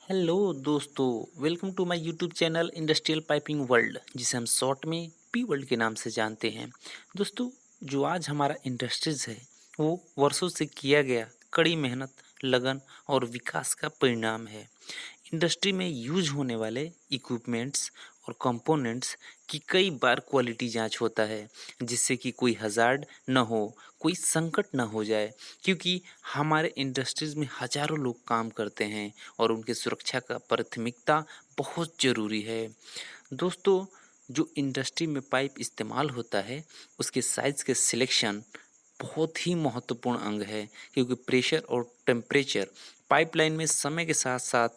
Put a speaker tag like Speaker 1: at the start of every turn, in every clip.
Speaker 1: Hello दोस्तों, welcome to my YouTube channel industrial piping world, जिसे हम शॉर्ट में पी वर्ल्ड के नाम से जानते हैं। दोस्तों, जो आज हमारा इंडस्ट्रीज है वो वर्षों से किया गया कड़ी मेहनत, लगन और विकास का परिणाम है। इंडस्ट्री में यूज होने वाले इक्विपमेंट्स और कंपोनेंट्स की कई बार क्वालिटी जांच होता है, जिससे कि कोई हजार्ड न हो, कोई संकट न हो जाए, क्योंकि हमारे इंडस्ट्रीज में हजारों लोग काम करते हैं और उनकी सुरक्षा का प्राथमिकता बहुत ज़रूरी है। दोस्तों, जो इंडस्ट्री में पाइप इस्तेमाल होता है उसके साइज़ के सिलेक्शन बहुत ही महत्वपूर्ण अंग है, क्योंकि प्रेशर और टेम्परेचर पाइपलाइन में समय के साथ साथ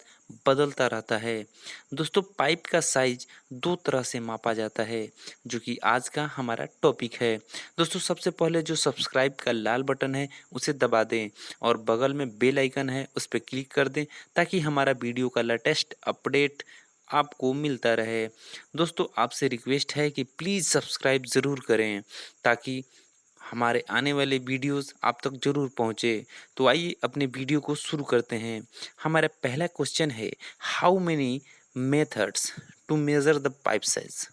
Speaker 1: बदलता रहता है। दोस्तों, पाइप का साइज दो तरह से मापा जाता है, जो कि आज का हमारा टॉपिक है। दोस्तों, सबसे पहले जो सब्सक्राइब का लाल बटन है उसे दबा दें और बगल में बेल आइकन है उस पर क्लिक कर दें, ताकि हमारा वीडियो का लेटेस्ट अपडेट आपको मिलता रहे। दोस्तों, आपसे रिक्वेस्ट है कि प्लीज़ सब्सक्राइब ज़रूर करें, ताकि हमारे आने वाले वीडियोस आप तक ज़रूर पहुँचे। तो आइए अपने वीडियो को शुरू करते हैं। हमारा पहला क्वेश्चन है, how many methods to measure the pipe size.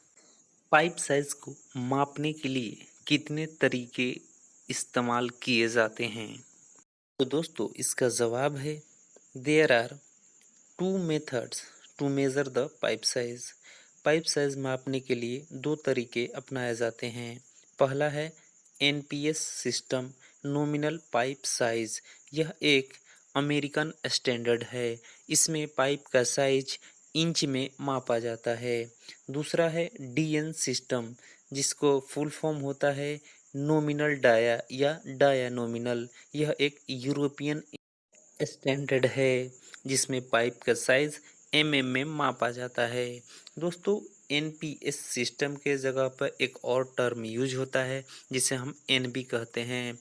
Speaker 1: Pipe size को मापने के लिए कितने तरीके इस्तेमाल किए जाते हैं? तो दोस्तों, इसका जवाब है, there are two methods to measure the pipe size. Pipe size मापने के लिए दो तरीके अपनाए जाते हैं। पहला है NPS system, nominal pipe size. यह एक अमेरिकन स्टैंडर्ड है। इसमें पाइप का साइज इंच में मापा जाता है। दूसरा है डीएन सिस्टम, जिसको फुल फॉर्म होता है नॉमिनल डाया या डाया नॉमिनल। यह एक यूरोपियन स्टैंडर्ड है, जिसमें पाइप का साइज एमएम में मापा जाता है। दोस्तों, एनपीएस सिस्टम के जगह पर एक और टर्म यूज होता है, जिसे हम एनबी कहते हैं।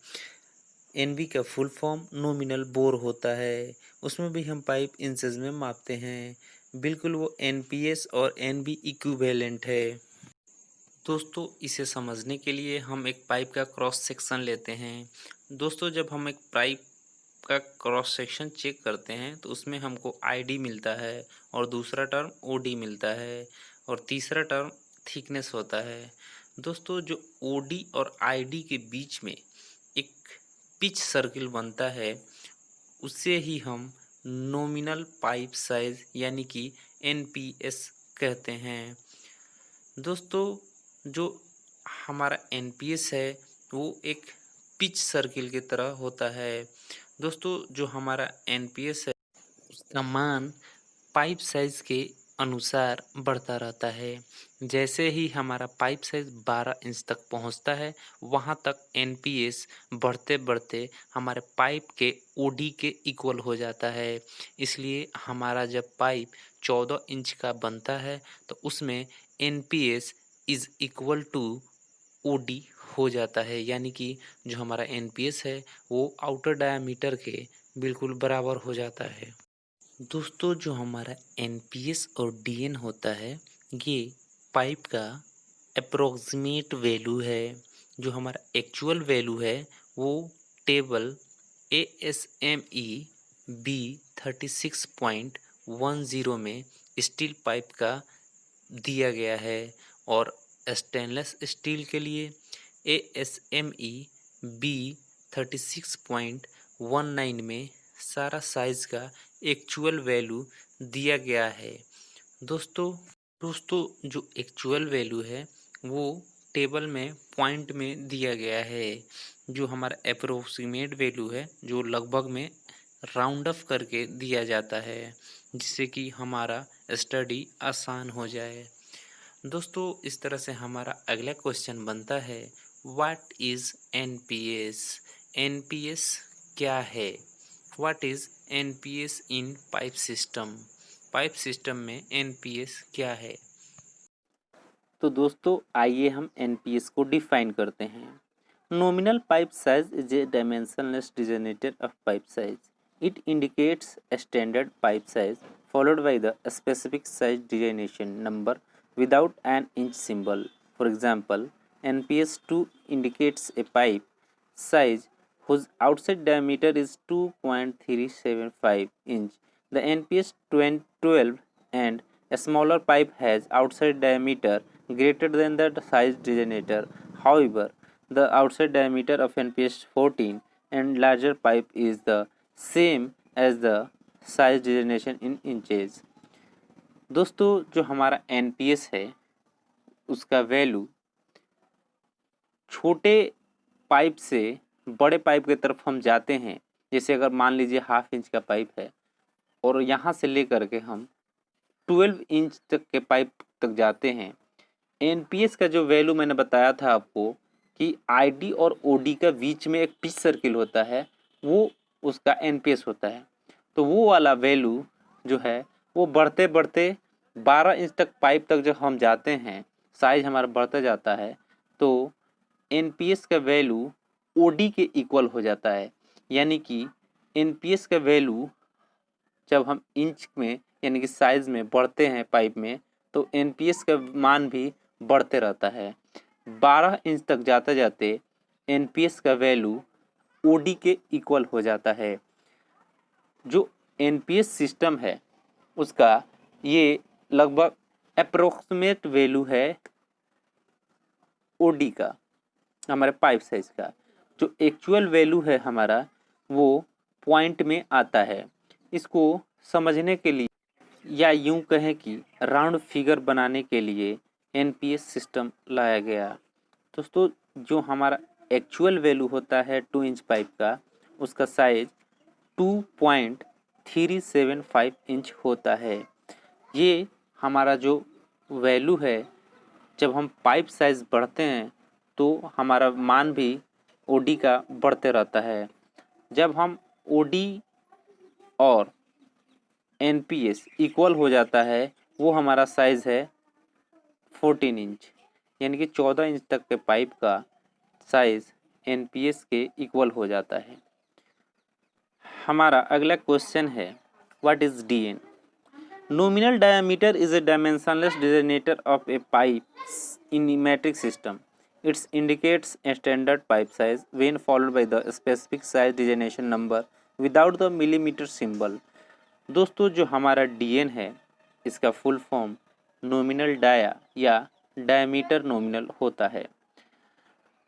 Speaker 1: एनबी का फुल फॉर्म नॉमिनल बोर होता है। उसमें भी हम पाइप इंचेस में मापते हैं। बिल्कुल वो एनपीएस और एनबी इक्विवेलेंट है। दोस्तों, इसे समझने के लिए हम एक पाइप का क्रॉस सेक्शन लेते हैं। दोस्तों, जब हम एक पाइप का क्रॉस सेक्शन चेक करते हैं तो उसमें हमको आईडी मिलता है, और दूसरा टर्म ओडी मिलता है, और तीसरा टर्म थिकनेस होता है। दोस्तों, जो ओडी और आईडी के बीच में एक पिच सर्किल बनता है, उसे ही हम नॉमिनल पाइप साइज यानी कि एनपीएस कहते हैं। दोस्तों, जो हमारा एनपीएस है वो एक पिच सर्किल की तरह होता है। दोस्तों, जो हमारा एनपीएस है उसका मान पाइप साइज के अनुसार बढ़ता रहता है। जैसे ही हमारा पाइप साइज 12 इंच तक पहुंचता है, वहां तक एनपीएस बढ़ते बढ़ते हमारे पाइप के ओडी के इक्वल हो जाता है। इसलिए हमारा जब पाइप 14 इंच का बनता है तो उसमें NPS is equal to OD हो जाता है, यानी कि जो हमारा एनपीएस है वो आउटर डायामीटर के बिल्कुल बराबर हो जाता है। दोस्तों, जो हमारा एनपीएस और डीएन होता है, ये पाइप का अप्रोक्सीमेट वैल्यू है। जो हमारा एक्चुअल वैल्यू है वो table A S M E B 36.10 में स्टील पाइप का दिया गया है, और स्टेनलेस स्टील के लिए A S M E B 36.19 में सारा साइज का एक्चुअल वैल्यू दिया गया है। दोस्तों दोस्तों जो एक्चुअल वैल्यू है वो टेबल में पॉइंट में दिया गया है। जो हमारा अप्रोक्सीमेट वैल्यू है, जो लगभग में राउंड अप करके दिया जाता है, जिससे कि हमारा स्टडी आसान हो जाए। दोस्तों, इस तरह से हमारा अगला क्वेश्चन बनता है, व्हाट इज एनपीएस। एनपीएस क्या है? What is NPS in pipe system. Pipe system में एनपीएस क्या है? तो दोस्तों, आइए हम एनपीएस को डिफाइन करते हैं। Nominal pipe size is a dimensionless denominator of pipe size. It indicates a standard pipe size followed by the specific size designation number without an inch symbol. For example, NPS 2 indicates a pipe size whose outside diameter is 2.375 inch. The NPS 12 and a smaller pipe has outside diameter greater than the size designator. However, the outside diameter of NPS 14 and larger pipe is the same as the size designation in inches. दोस्तों जो हमारा NPS है उसका value छोटे pipe से बड़े pipe की तरफ हम जाते हैं। जैसे अगर मान लीजिए 1/2 इंच का पाइप है और यहाँ से लेकर के हम 12 इंच तक के पाइप तक जाते हैं। एनपीएस का जो वैल्यू मैंने बताया था आपको कि आईडी और ओडी का बीच में एक पिच सर्किल होता है, वो उसका एनपीएस होता है। तो वो वाला वैल्यू जो है वो बढ़ते बढ़ते 12 इंच तक पाइप तक जब हम जाते हैं, साइज हमारा बढ़ता जाता है, तो एनपीएस का वैल्यू ओडी के इक्वल हो जाता है। यानी कि एनपीएस का वैल्यू जब हम इंच में यानी कि साइज में बढ़ते हैं पाइप में, तो एनपीएस का मान भी बढ़ते रहता है। 12 इंच तक जाते जाते एनपीएस का वैल्यू ओडी के इक्वल हो जाता है। जो एनपीएस सिस्टम है उसका ये लगभग अप्रोक्सीमेट वैल्यू है ओडी का, हमारे पाइप साइज का। जो एक्चुअल वैल्यू है हमारा वो पॉइंट में आता है। इसको समझने के लिए या यूं कहें कि राउंड फिगर बनाने के लिए एनपीएस सिस्टम लाया गया। दोस्तों जो हमारा एक्चुअल वैल्यू होता है 2 इंच पाइप का, उसका साइज 2.375 इंच होता है। ये हमारा जो वैल्यू है, जब हम पाइप साइज बढ़ते हैं तो हमारा मान भी ओडी का बढ़ते रहता है। जब हम ओडी और एनपीएस इक्वल हो जाता है, वो हमारा साइज़ है 14 इंच, यानी कि 14 इंच तक के पाइप का साइज़ एनपीएस के इक्वल हो जाता है। हमारा अगला क्वेश्चन है what is DN. Nominal diameter is a dimensionless designator of a pipe in metric system. It indicates a standard pipe size when followed by the specific size designation number without the millimeter symbol. दोस्तों जो हमारा DN है इसका full form nominal dia या diameter nominal होता है।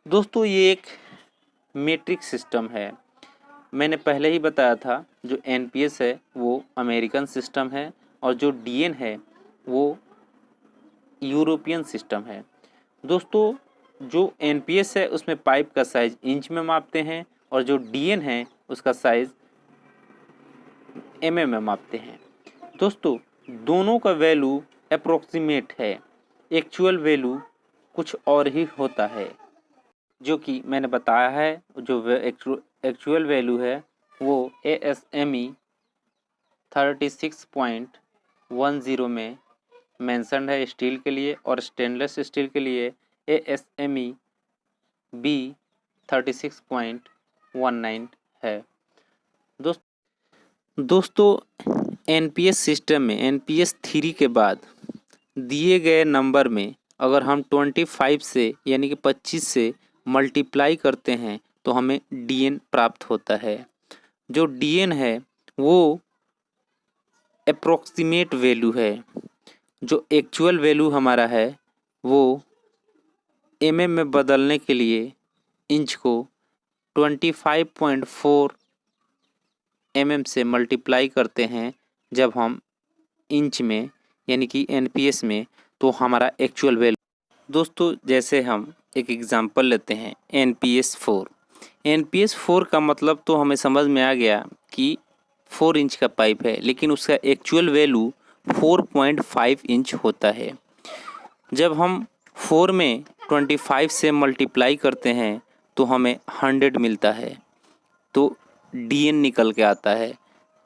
Speaker 1: दोस्तों ये एक मेट्रिक सिस्टम है। मैंने पहले ही बताया था जो एनपीएस है वो अमेरिकन सिस्टम है और जो डीएन है वो यूरोपियन सिस्टम है। दोस्तों जो एनपीएस है उसमें पाइप का साइज इंच में मापते हैं और जो डीएन है उसका साइज एमएम में मापते हैं। दोस्तों दोनों का वैल्यू अप्रोक्सीमेट है, एक्चुअल वैल्यू कुछ और ही होता है। जो कि मैंने बताया है जो एक्चुअल वैल्यू है वो ASME 36.10 में मेंशन है स्टील के लिए, और स्टेनलेस स्टील के लिए ASME B 36.19 है। दोस्तों एनपीएस सिस्टम में एनपीएस 3 के बाद दिए गए नंबर में अगर हम 25 से यानी कि 25 से मल्टीप्लाई करते हैं तो हमें डीएन प्राप्त होता है। जो डीएन है वो अप्रोक्सीमेट वैल्यू है। जो एक्चुअल वैल्यू हमारा है वो एमएम में बदलने के लिए इंच को 25.4 एमएम से मल्टीप्लाई करते हैं जब हम इंच में यानी कि एनपीएस में, तो हमारा एक्चुअल वैल्यू। दोस्तों जैसे हम एक एग्जांपल लेते हैं एनपीएस 4। एनपीएस 4 का मतलब तो हमें समझ में आ गया कि 4 इंच का पाइप है, लेकिन उसका एक्चुअल वैल्यू 4.5 इंच होता है। जब हम 4 में 25 से मल्टीप्लाई करते हैं तो हमें 100 मिलता है, तो डीएन निकल के आता है।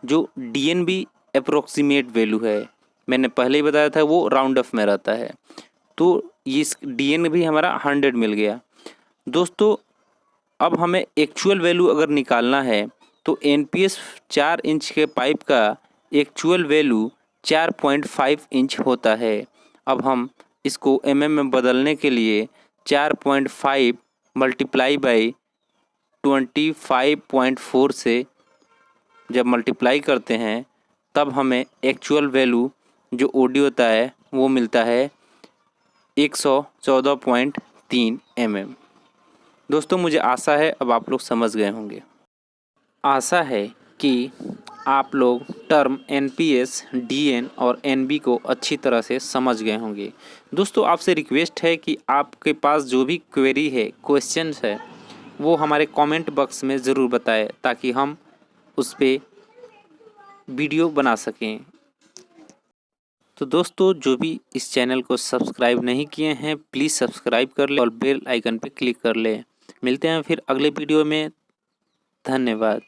Speaker 1: जो डीएन भी अप्रोक्सीमेट वैल्यू है, मैंने पहले ही बताया था वो राउंड ऑफ में रहता है, तो इस डीएन भी हमारा 100 मिल गया। दोस्तों अब हमें एक्चुअल वैल्यू अगर निकालना है तो एनपीएस 4 इंच के पाइप का एक्चुअल वैल्यू 4.5 इंच होता है। अब हम इसको एमएम में बदलने के लिए 4.5 मल्टीप्लाई बाई 25.4 से जब मल्टीप्लाई करते हैं तब हमें एक्चुअल वैल्यू जो OD होता है वो मिलता है 114.3 mm। दोस्तों मुझे आशा है अब आप लोग समझ गए होंगे। आशा है कि आप लोग टर्म NPS, DN और NB को अच्छी तरह से समझ गए होंगे। दोस्तों आपसे रिक्वेस्ट है कि आपके पास जो भी क्वेरी है, क्वेश्चंस है, वो हमारे कमेंट बॉक्स में ज़रूर बताएं ताकि हम उस पर वीडियो बना सकें। तो दोस्तों जो भी इस चैनल को सब्सक्राइब नहीं किए हैं प्लीज़ सब्सक्राइब कर लें और बेल आइकन पर क्लिक कर लें। मिलते हैं फिर अगले वीडियो में। धन्यवाद।